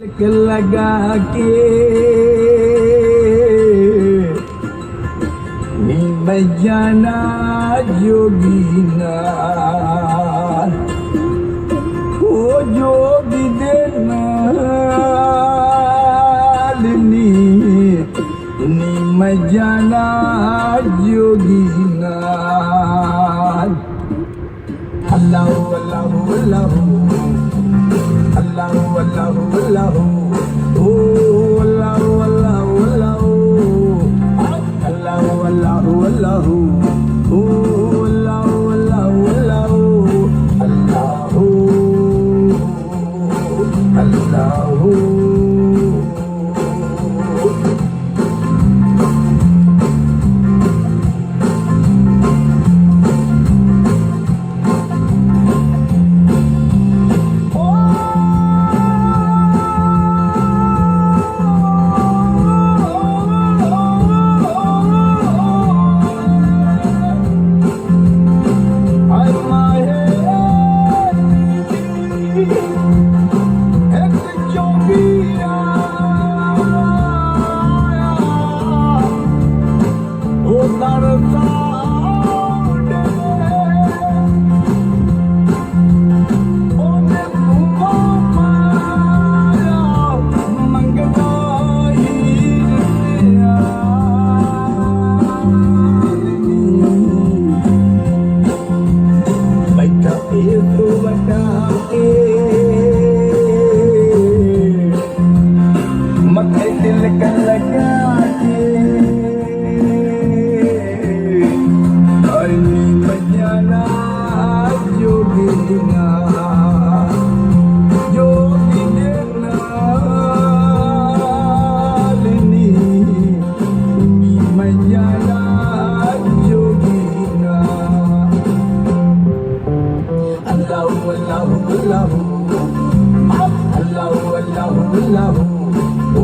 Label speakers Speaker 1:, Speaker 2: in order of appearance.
Speaker 1: लगा के मैं जाना जोगीना ओ जोगी देना नी मैं जाना जोगीना अल्लाह अल्लाह अल्लाह Allahu Allahu Allahu oh Allahu Allahu Allahu Allahu Allahu Allahu oh Allahu Allahu Allahu Allahu Allahu Allahu Allahu Allahu Allahu